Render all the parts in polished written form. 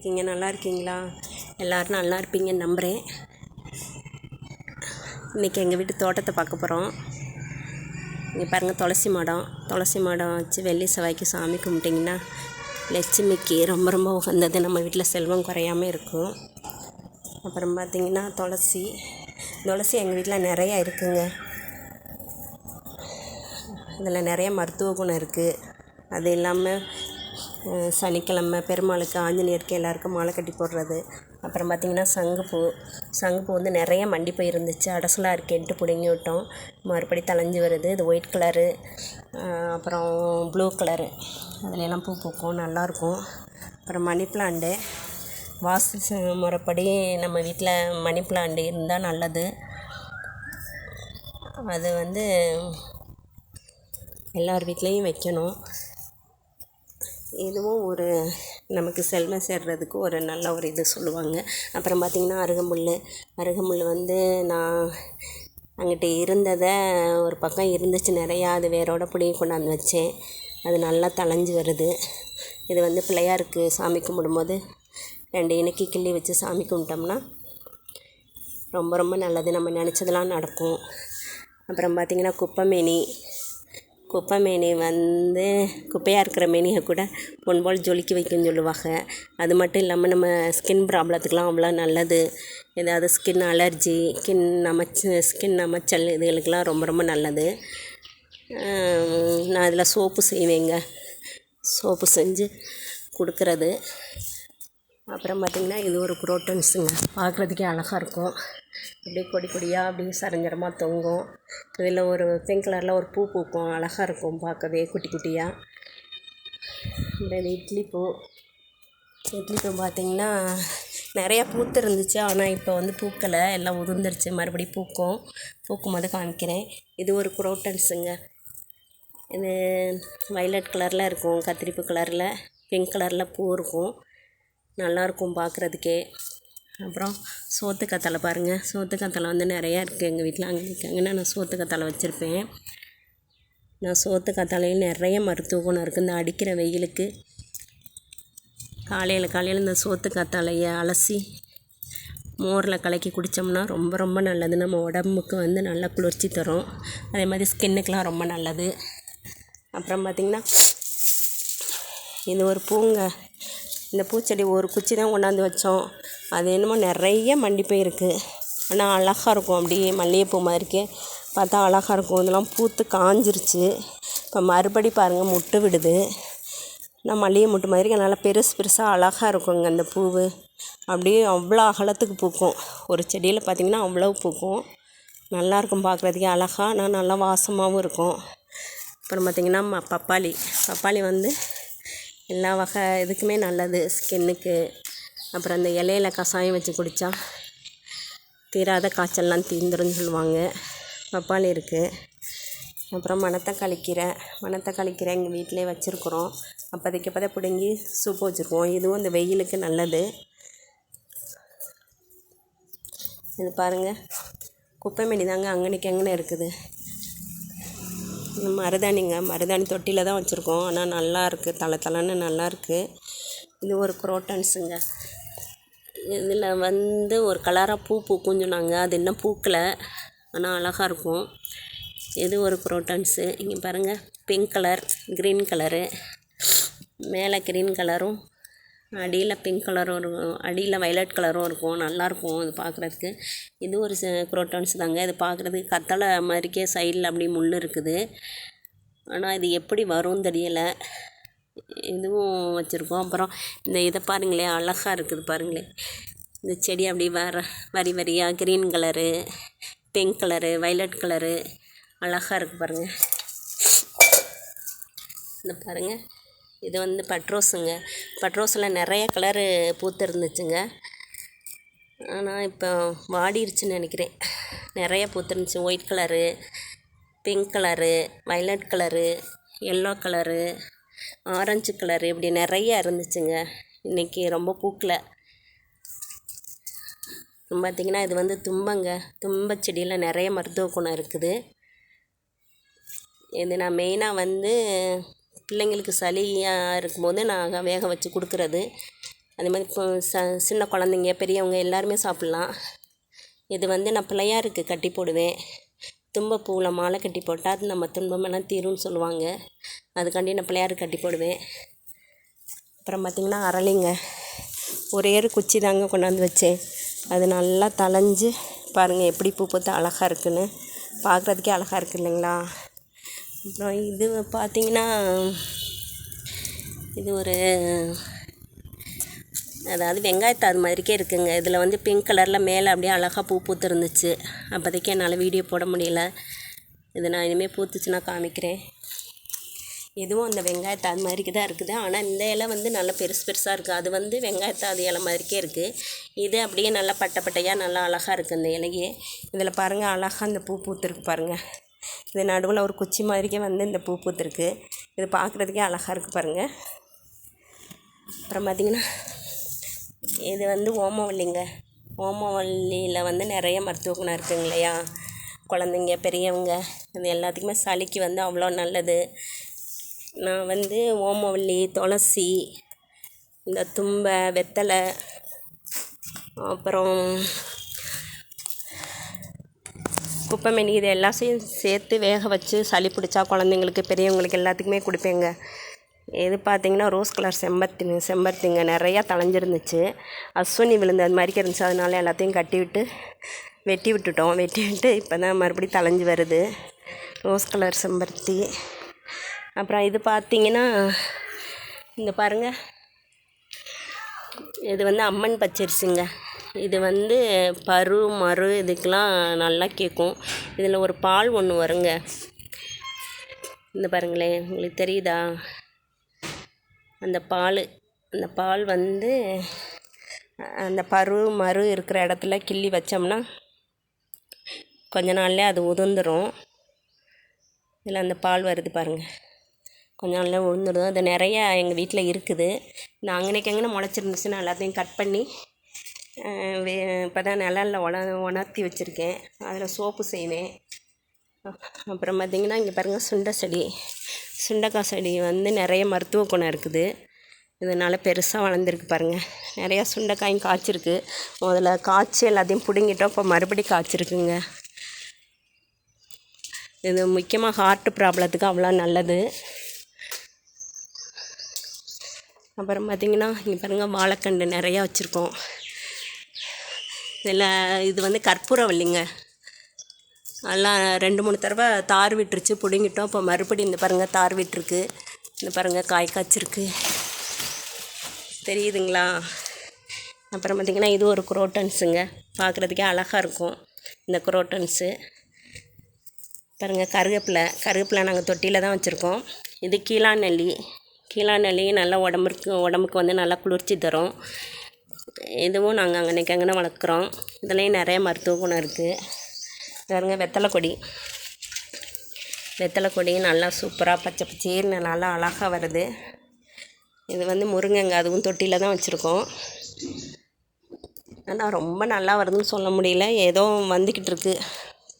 இருக்கீங்க? நல்லா இருக்கீங்களா? எல்லோரும் நல்லா இருப்பீங்கன்னு நம்புகிறேன். இன்றைக்கி எங்கள் வீட்டு தோட்டத்தை பார்க்க போகிறோம். இங்கே பாருங்கள், துளசி மாடம் வச்சு வெள்ளி செவ்வாய்க்கு சாமி கும்பிட்டிங்கன்னா லட்சுமிக்கு ரொம்ப ரொம்ப உகந்தது. நம்ம வீட்டில் செல்வம் குறையாமல் இருக்கும். அப்புறம் பார்த்திங்கன்னா துளசி எங்கள் வீட்டில் நிறையா இருக்குங்க. இதில் நிறைய மருத்துவ குணம் இருக்குது. அது இல்லாமல் சனிக்கிழமை பெருமாளுக்கு, ஆஞ்சநேயருக்கு எல்லாருக்கும் மாலை கட்டி போடுறது. அப்புறம் பார்த்திங்கன்னா சங்குப்பூ வந்து நிறைய மண்டிப்போய் இருந்துச்சு, அடசலாக இருக்கேன்ட்டு பிடுங்கி விட்டோம். மறுபடி தழைஞ்சி வருது. இது ஒயிட் கலரு, அப்புறம் ப்ளூ கலரு, அதிலெல்லாம் பூ பூக்கும், நல்லாயிருக்கும். அப்புறம் மணி பிளான்ட்டு, வாஸ்து முறைப்படி நம்ம வீட்டில் மணி பிளான்ட் இருந்தால் நல்லது. அது வந்து எல்லார் வீட்லேயும் வைக்கணும். இதுவும் ஒரு நமக்கு செல்வம் சேர்றதுக்கு ஒரு நல்ல ஒரு இது சொல்லுவாங்க. அப்புறம் பார்த்திங்கன்னா அருகம்புல் வந்து நான் அங்கிட்ட இருந்ததை ஒரு பக்கம் இருந்துச்சு நிறையா, அது வேரோட பிடிங்கி கொண்டாந்து வச்சேன். அது நல்லா தழைஞ்சி வருது. இது வந்து பிள்ளையாருக்கு சாமி கும்பிடும்போது 2 இணுக்கி கிள்ளி வச்சு சாமி கும்பிட்டோம்னா ரொம்ப ரொம்ப நல்லது. நம்ம நினச்சதெல்லாம் நடக்கும். அப்புறம் பார்த்திங்கன்னா குப்பைமேனி வந்து குப்பையாக இருக்கிற மேனியை கூட பொன்போல் ஜொலிக்க வைக்கும்னு சொல்லுவாங்க. அது மட்டும் இல்லாமல் நம்ம ஸ்கின் ப்ராப்ளத்துக்கெலாம் அவ்வளோ நல்லது. ஏதாவது ஸ்கின் அலர்ஜி, ஸ்கின் அமைச்சல், இதுகளுக்கெல்லாம் ரொம்ப ரொம்ப நல்லது. நான் அதில் சோப்பு செய்வேங்க, சோப்பு செஞ்சு கொடுக்குறது. அப்புறம் பார்த்திங்கன்னா இது ஒரு குரோட்டன்ஸுங்க, பார்க்குறதுக்கே அழகாக இருக்கும். அப்படியே கொடி கொடியாக அப்படியே சரஞ்சரமாக தொங்கும். இதில் ஒரு பிங்க் கலரில் ஒரு பூ பூக்கும், அழகாக இருக்கும் பார்க்கவே, குட்டி குட்டியாக. இந்த இட்லி பூ பார்த்திங்கன்னா நிறையா பூத்து இருந்துச்சு, ஆனால் இப்போ வந்து பூக்களை எல்லாம் உதிர்ந்துருச்சு. மறுபடியும் பூக்கும் போது காமிக்கிறேன். இது ஒரு குரோட்டன்ஸுங்க. இது வைலட் கலரில் இருக்கும், கத்திரிப்பூ கலரில், பிங்க் கலரில் பூ இருக்கும், நல்லாயிருக்கும் பார்க்குறதுக்கே. அப்புறம் சோத்துக்கத்தாழை பாருங்கள், சோத்துக்கத்தாழை வந்து நிறையா இருக்குது எங்கள் வீட்டில். அங்கே நான் சோத்துக்கத்தாழை வச்சுருப்பேன். சோத்துக்கத்தாழையில் நிறைய மருத்துவ குணம் இருக்குது. இந்த அடிக்கிற வெயிலுக்கு காலையில் இந்த சோத்துக்கத்தாழையை அலசி மோரில் கலக்கி குடித்தோம்னா ரொம்ப ரொம்ப நல்லது. நம்ம உடம்புக்கு வந்து நல்லா குளிர்ச்சி தரும். அதே மாதிரி ஸ்கின்னுக்கெலாம் ரொம்ப நல்லது. அப்புறம் பார்த்திங்கன்னா இது ஒரு பூங்க. இந்த பூச்செடி ஒரு குச்சி தான் கொண்டாந்து வச்சோம். அது என்னமோ நிறைய மண்டிப்போய் இருக்குது, ஆனால் அழகாக இருக்கும். அப்படியே மல்லிகைப்பூ மாதிரிக்கே பார்த்தா அழகாக இருக்கும். இதெல்லாம் பூத்து காஞ்சிருச்சு. இப்போ மறுபடி பாருங்கள் மொட்டு விடுது. நான் மல்லிகை மொட்டு மாதிரி நல்லா பெருசாக அழகாக இருக்குங்க அந்த பூவு. அப்படியே அவ்வளோ அகலத்துக்கு பூக்கும். ஒரு செடியில் பார்த்திங்கன்னா அவ்வளோ பூக்கும், நல்லாயிருக்கும் பார்க்குறதுக்கே அழகாக. ஆனால் நல்லா வாசமாகவும் இருக்கும். அப்புறம் பார்த்திங்கன்னா பப்பாளி வந்து எல்லா வகை இதுக்குமே நல்லது, ஸ்கின்னுக்கு. அப்புறம் அந்த இலையில கஷாயம் வச்சு குடித்தா தீராத காய்ச்சல்லாம் தீர்ந்துருன்னு சொல்லுவாங்க. பப்பாளி இருக்குது. அப்புறம் மணத்தக்காளி கீரை எங்கள் வீட்டிலே வச்சுருக்குறோம். அப்போதைக்கு பிடுங்கி சூப்பு வச்சுருக்கோம். இதுவும் இந்த வெயிலுக்கு நல்லது. இது பாருங்கள், குப்பைமேனி தாங்க அங்கனே இருக்குது. மருதாணி தொட்டியில் தான் வச்சுருக்கோம், ஆனால் நல்லா இருக்குது, தளன்னு நல்லாயிருக்கு. இது ஒரு குரோட்டன்ஸுங்க. இதில் வந்து ஒரு கலராக பூ பூக்கும்னு சொன்னாங்க, அது இன்னும் பூக்கலை, ஆனால் அழகாக இருக்கும். இது ஒரு குரோட்டன்ஸு. இங்கே பாருங்கள், பிங்க் கலர், க்ரீன் கலரு, மேலே க்ரீன் கலரும் அடியில் பிங்க் கலரும் இருக்கும், அடியில் வைலட் கலரும் இருக்கும், நல்லாயிருக்கும் இது பார்க்குறதுக்கு. இது ஒரு குரோட்டன்ஸ் தாங்க. இது பார்க்குறதுக்கு கத்தாழை மாதிரிக்கே சைடில் அப்படி முள் இருக்குது, ஆனால் இது எப்படி வரும்னு தெரியலை. இதுவும் வச்சுருக்கோம். அப்புறம் இந்த இதை பாருங்களேன், அழகாக இருக்குது பாருங்களேன். இந்த செடி அப்படி வரியாக green colour, pink colour, violet colour, அழகாக இருக்குது பாருங்கள். இந்த பாருங்கள், இது வந்து பட்ரோஸில் நிறைய கலரு பூத்து இருந்துச்சுங்க, ஆனால் இப்போ வாடிருச்சுன்னு நினைக்கிறேன். நிறைய பூத்துருந்துச்சு. White colour, pink colour, violet colour, yellow colour, orange colour, இப்படி நிறைய இருந்துச்சுங்க. இன்றைக்கி ரொம்ப பூக்கலை. பார்த்திங்கன்னா இது வந்து தும்ப செடியில் நிறைய மருத்துவ குணம் இருக்குது. இது நான் மெயினாக வந்து பிள்ளைங்களுக்கு சளியாக இருக்கும்போது நான் வேக வச்சு கொடுக்குறது. அதே மாதிரி இப்போ சின்ன குழந்தைங்க பெரியவங்க எல்லாருமே சாப்பிட்லாம். இது வந்து நான் பிள்ளையாருக்கு கட்டி போடுவேன். தும்பப்பூவில் மாலை கட்டி போட்டால் அது நம்ம துன்பமெல்லாம் தீரும்னு சொல்லுவாங்க. அதுக்காண்டி நான் பிள்ளையாருக்கு கட்டி போடுவேன். அப்புறம் பார்த்திங்கன்னா அரளிங்க, ஒரே ஒரு குச்சி தாங்க கொண்டாந்து வச்சேன். அது நல்லா தளைஞ்சு பாருங்கள் எப்படி பூ பூத்து அழகாக இருக்குன்னு, பார்க்குறதுக்கே அழகாக இருக்குது இல்லைங்களா. அப்புறம் இது பார்த்திங்கன்னா இது ஒரு அதாவது வெங்காயத்தாது மாதிரிக்கே இருக்குங்க. இதில் வந்து பிங்க் கலரில் மேலே அப்படியே அழகாக பூ பூத்து இருந்துச்சு. அப்போதைக்கு என்னால் வீடியோ போட முடியல. இது நான் இனிமேல் பூத்துச்சுன்னா காமிக்கிறேன். இதுவும் அந்த வெங்காயத்தாது மாதிரிக்கு தான் இருக்குது. ஆனால் இந்த இலை வந்து நல்லா பெருசு பெருசாக இருக்குது. அது வந்து வெங்காயத்தாது இலை மாதிரிக்கே இருக்குது. இது அப்படியே நல்லா பட்டையாக நல்லா அழகாக இருக்குது இந்த இலையே. இதில் பாருங்கள் அழகாக அந்த பூ பூத்துருக்கு பாருங்கள். இது நடுவில் ஒரு குச்சி மாதிரிக்கே வந்து இந்த பூ பூத்துருக்கு. இது பார்க்குறதுக்கே அழகாக இருக்குது பாருங்கள். அப்புறம் பார்த்திங்கன்னா இது வந்து ஓமவல்லிங்க. ஓமவல்லியில் வந்து நிறைய மருத்துவ குணம் இருக்குங்க இல்லையா. குழந்தைங்க பெரியவங்க இது எல்லாத்துக்குமே சளிக்கு வந்து அவ்வளோ நல்லது. நான் வந்து ஓமவல்லி, துளசி, இந்த தும்பை, வெத்தலை, அப்புறம் குப்பைமேனி இது எல்லாத்தையும் சேர்த்து வேக வச்சு சளி பிடிச்சா குழந்தைங்களுக்கு பெரியவங்களுக்கு எல்லாத்துக்குமே கொடுப்பேங்க. இது பார்த்திங்கன்னா ரோஸ் கலர் செம்பருத்திங்க நிறையா தளைஞ்சிருந்துச்சு. அஸ்வினி விழுந்து அது மாதிரி இருந்துச்சு. அதனால எல்லாத்தையும் வெட்டி விட்டு இப்போ தான் மறுபடியும் தளைஞ்சு வருது ரோஸ் கலர் செம்பருத்தி. அப்புறம் இது பார்த்திங்கன்னா இந்த பாருங்கள், இது வந்து அம்மன் பச்சரிசிங்க. இது வந்து மறு இதுக்கெலாம் நல்லா கேட்கும். இதில் ஒரு பால் ஒன்று வருங்க. இந்த பாருங்களேன், உங்களுக்கு தெரியுதா அந்த பால் வந்து அந்த மறு இருக்கிற இடத்துல கிள்ளி வச்சோம்னா கொஞ்ச நாள்லேயே அது உதிர்ந்துடும். இதில் அந்த பால் வருது பாருங்கள், கொஞ்ச நாளில் உதிர்ந்துடும். அது நிறையா எங்கள் வீட்டில் இருக்குது. நான் அங்கனைக்கு முளைச்சிருந்துச்சுன்னா எல்லாத்தையும் கட் பண்ணி இப்போ தான் நிழலில் உணர்த்தி வச்சுருக்கேன். அதில் சோப்பு செய்வேன். அப்புறம் பார்த்திங்கன்னா இங்கே பாருங்கள் சுண்டைக்காய் செடி வந்து நிறைய மருத்துவ குணம் இருக்குது. இதனால் பெருசாக வளர்ந்துருக்கு பாருங்கள். நிறையா சுண்டைக்காயும் காய்ச்சிருக்கு. முதல்ல காய்ச்சி எல்லாத்தையும் பிடுங்கிட்டோம். இப்போ மறுபடியும் காய்ச்சிருக்குங்க. இது முக்கியமாக ஹார்ட் ப்ராப்ளத்துக்கு அவ்வளோ நல்லது. அப்புறம் பார்த்திங்கன்னா இங்கே பாருங்கள் வாழைக்கண்டு நிறையா வச்சுருக்கோம். இதில் இது வந்து கற்பூரவல்லிங்க. எல்லாம் 2-3 தடவை தார் விட்டுருச்சு, பிடுங்கிட்டோம். இப்போ மறுபடியும் இந்த பாருங்கள் தார் விட்டுருக்கு. இந்த பாருங்கள் காய் காய்ச்சிருக்கு, தெரியுதுங்களா. அப்புறம் பார்த்திங்கன்னா இது ஒரு குரோட்டன்ஸுங்க. பார்க்குறதுக்கே அழகாக இருக்கும் இந்த குரோட்டன்ஸு. பாருங்கள் கருவேப்பிலை நாங்கள் தொட்டியில் தான் வச்சுருக்கோம். இது கீழாநெல்லி நல்லா உடம்புக்கு வந்து நல்லா குளிர்ச்சி தரும். இதுவும் நாங்கள் அங்கனைக்கு வளர்க்குறோம். இதுலேயும் நிறைய மருத்துவ குணம் இருக்குது. பாருங்க வெத்தலை கொடி நல்லா சூப்பராக பச்சை பச்சேர்னு நல்லா அழகாக வருது. இது வந்து முருங்கைங்க, அதுவும் தொட்டியில் தான் வச்சுருக்கோம். ஆனால் ரொம்ப நல்லா வருதுன்னு சொல்ல முடியல, ஏதோ வந்துக்கிட்டு இருக்கு,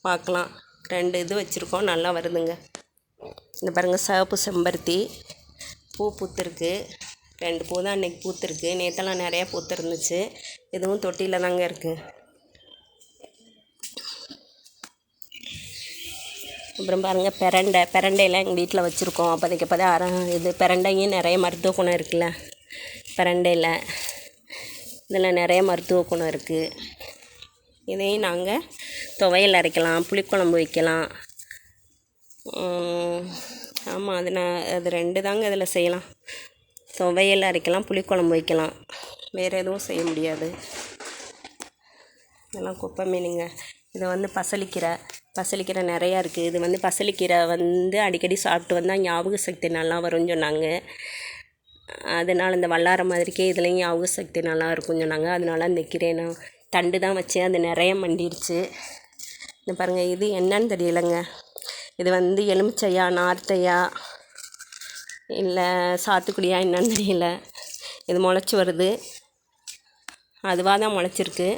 பார்க்கலாம். 2 இது வச்சுருக்கோம், நல்லா வருதுங்க. இந்த பாருங்கள் சிவப்பு செம்பருத்தி பூ பூத்துருக்கு. 2 பூ தான் அன்றைக்கி பூத்துருக்கு. நேற்றெல்லாம் நிறையா பூத்துருந்துச்சு. இதுவும் தொட்டியில் தாங்க இருக்குது. அப்புறம் பாருங்கள் பிரண்டையெல்லாம் எங்கள் வீட்டில் வச்சுருக்கோம். அப்போதைக்கு இது பிரண்டையும் நிறைய மருத்துவ குணம் இருக்குல்ல. பிரண்டையில் இதில் நிறைய மருத்துவ குணம் இருக்குது. இதையும் நாங்கள் துவையல் அரைக்கலாம், புளிக்குழம்பு வைக்கலாம். ஆமாம், அது 2 தாங்க இதில் செய்யலாம். துவையல் அரைக்கலாம், புளிக்குழம்பு வைக்கலாம், வேறு எதுவும் செய்ய முடியாது. இதெல்லாம் குப்பை மீனுங்க. இது வந்து பசலிக்கீரை நிறையா இருக்குது. இது வந்து பசலிக்கீரை வந்து அடிக்கடி சாப்பிட்டு வந்தால் ஞாபக சக்தி நல்லா வரும்னு சொன்னாங்க. அதனால் இந்த வல்லார மாதிரிக்கே இதுலேயும் ஞாபக சக்தி நல்லா இருக்கும்னு சொன்னாங்க. அதனால அந்த கீரை நான் தண்டு தான் வச்சேன். அது நிறைய மண்டிடுச்சு. இந்த பாருங்கள், இது என்னன்னு தெரியலைங்க. இது வந்து எலுமிச்சையா, நார்த்தையா, இல்லை சாத்துக்குடியா என்னன்னு தெரியல. இது முளைச்சி வருது. அதுவாக தான் முளைச்சிருக்கு,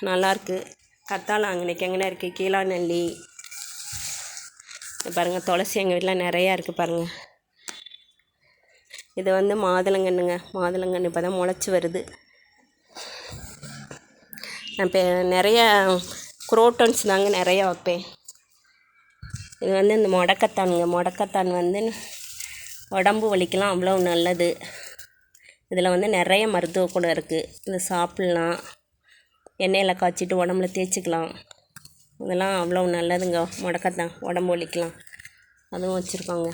நல்லாயிருக்கு. கத்தாழை அங்கனைக்கு இருக்குது. கீழாநெல்லி பாருங்கள். துளசி எங்கள் வீட்டில் நிறையா இருக்குது பாருங்கள். இது வந்து மாதுளங்கன்றுங்க. மாதுளங்கன்று இப்போ தான் முளைச்சி வருது. நான் இப்போ நிறைய குரோட்டன்ஸ் தாங்க நிறையா வைப்பேன். இது வந்து இந்த முடக்கத்தானுங்க. முடக்கத்தான் வந்து உடம்பு வலிக்கெலாம் அவ்வளோ நல்லது. இதில் வந்து நிறைய மருத்துவ குணம் இருக்குது. இதை சாப்பிட்லாம், எண்ணெயில் காய்ச்சிட்டு உடம்புல தேய்ச்சிக்கலாம். இதெல்லாம் அவ்வளோ நல்லதுங்க. முடக்கத்தான் உடம்பு வலிக்கலாம். அதுவும் வச்சுருக்கோங்க.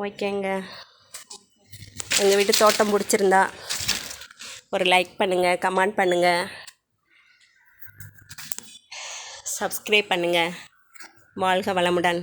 ஓகேங்க. எங்கள் வீட்டு தோட்டம் பிடிச்சிருந்தா ஒரு லைக் பண்ணுங்கள், கமெண்ட் பண்ணுங்கள், சப்ஸ்கிரைப் பண்ணுங்கள். வாழ்க வளமுடன்.